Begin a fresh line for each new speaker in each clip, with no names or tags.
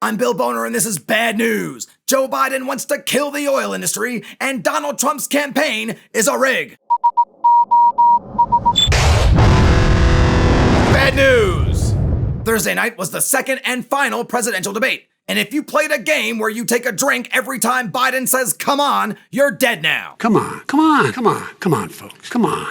I'm Bill Boner, and this is bad news. Joe Biden wants to kill the oil industry, and Donald Trump's campaign is a rig. Bad news! Thursday night was the second and final presidential debate. And if you played a game where you take a drink every time Biden says, come on, you're dead now.
Come on, folks. Come on.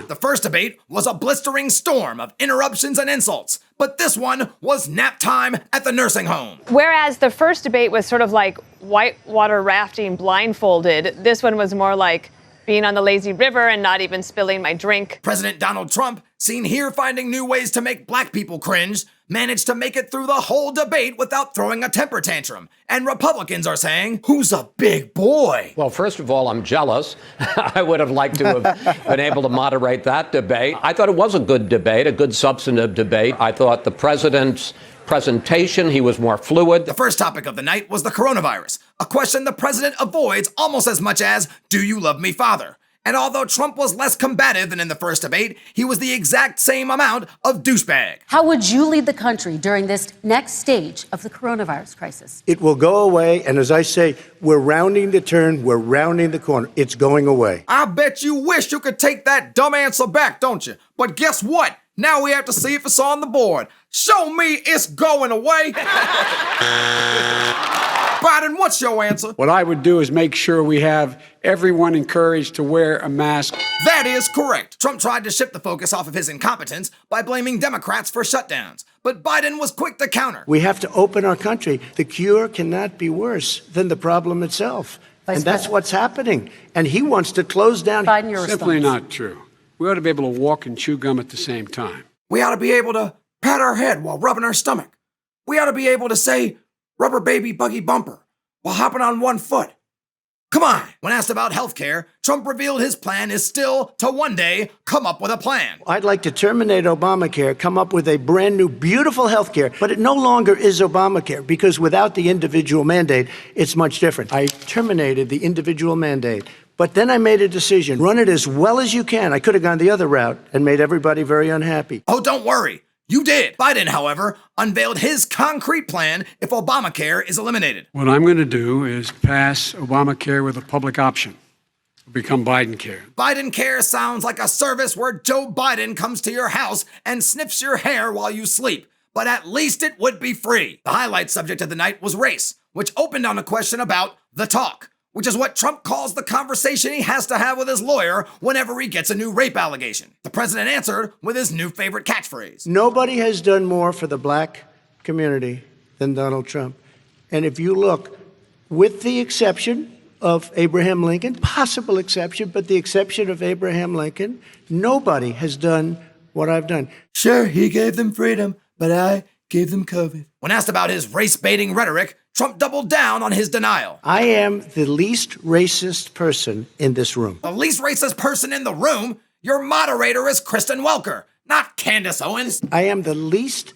The first debate was a blistering storm of interruptions and insults. But this one was nap time at the nursing home.
Whereas the first debate was sort of like whitewater rafting blindfolded, this one was more like being on the lazy river and not even spilling my drink.
President Donald Trump, seen here finding new ways to make black people cringe, managed to make it through the whole debate without throwing a temper tantrum. And Republicans are saying, who's a big boy?
Well, first of all, I'm jealous. I would have liked to have been able to moderate that debate. I thought it was a good debate, a good substantive debate. I thought the president's presentation, he was more fluid.
The first topic of the night was the coronavirus, a question the president avoids almost as much as, do you love me, father? And although Trump was less combative than in the first debate, he was the exact same amount of douchebag.
How would you lead the country during this next stage of the coronavirus crisis?
It will go away, and as I say, we're rounding the turn, we're rounding the corner. It's going away.
I bet you wish you could take that dumb answer back, don't you? But guess what? Now we have to see if it's on the board. Show me it's going away. Biden, what's your answer?
What I would do is make sure we have everyone encouraged to wear a mask.
That is correct. Trump tried to shift the focus off of his incompetence by blaming Democrats for shutdowns. But Biden was quick to counter.
We have to open our country. The cure cannot be worse than the problem itself. And that's what's happening. And he wants to close down.
Biden, your response.
Simply not true. We ought to be able to walk and chew gum at the same time.
We ought to be able to pat our head while rubbing our stomach. We ought to be able to say, rubber baby buggy bumper, while hopping on one foot. Come on. When asked about healthcare, Trump revealed his plan is still to one day come up with a plan.
I'd like to terminate Obamacare, come up with a brand new, beautiful health care, but it no longer is Obamacare because without the individual mandate, it's much different. I terminated the individual mandate, but then I made a decision, run it as well as you can. I could have gone the other route and made everybody very unhappy.
Oh, don't worry. You did. Biden, however, unveiled his concrete plan if Obamacare is eliminated.
What I'm going to do is pass Obamacare with a public option. It'll become Biden Care.
Biden Care sounds like a service where Joe Biden comes to your house and sniffs your hair while you sleep. But at least it would be free. The highlight subject of the night was race, which opened on a question about the talk, which is what Trump calls the conversation he has to have with his lawyer whenever he gets a new rape allegation. The president answered with his new favorite catchphrase.
Nobody has done more for the black community than Donald Trump. And if you look, with the exception of Abraham Lincoln, possible exception, but the exception of Abraham Lincoln, nobody has done what I've done.
Sure, he gave them freedom, but I gave them COVID. When asked about his race-baiting rhetoric, Trump doubled down on his denial.
I am the least racist person in this room.
The least racist person in the room? Your moderator is Kristen Welker, not Candace Owens.
I am the least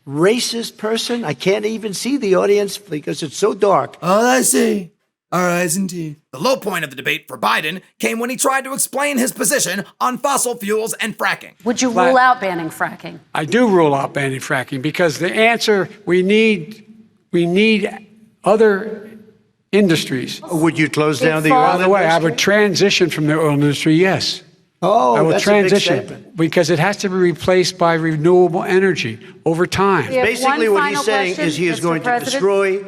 racist person. I can't even see the audience because it's so dark.
All I see are eyes and teeth. The low point of the debate for Biden came when he tried to explain his position on fossil fuels and fracking.
Would you rule out banning fracking?
I do rule out banning fracking because the answer, we need other industries.
Would you close down the oil
By the way, I
industry?
would transition from the oil industry, yes.
Oh,
I will
that's a big
transition
statement.
because it has to be replaced by renewable energy over time.
Yeah.
Basically,
One
what he's
final
saying
question,
is he is
Mr.
going to
President.
destroy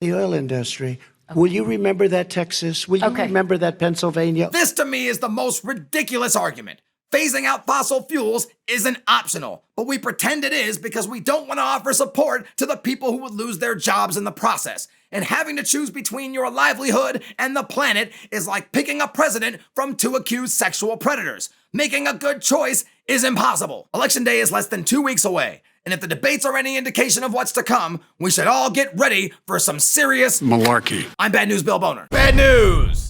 the oil industry. Will you remember that, Texas? Will you
Okay.
remember that, Pennsylvania?
This to me is the most ridiculous argument. Phasing out fossil fuels isn't optional, but we pretend it is because we don't want to offer support to the people who would lose their jobs in the process. And having to choose between your livelihood and the planet is like picking a president from two accused sexual predators. Making a good choice is impossible. Election day is less than 2 weeks away. And if the debates are any indication of what's to come, we should all get ready for some serious
Malarkey.
I'm Bad News Bill Boner. Bad news!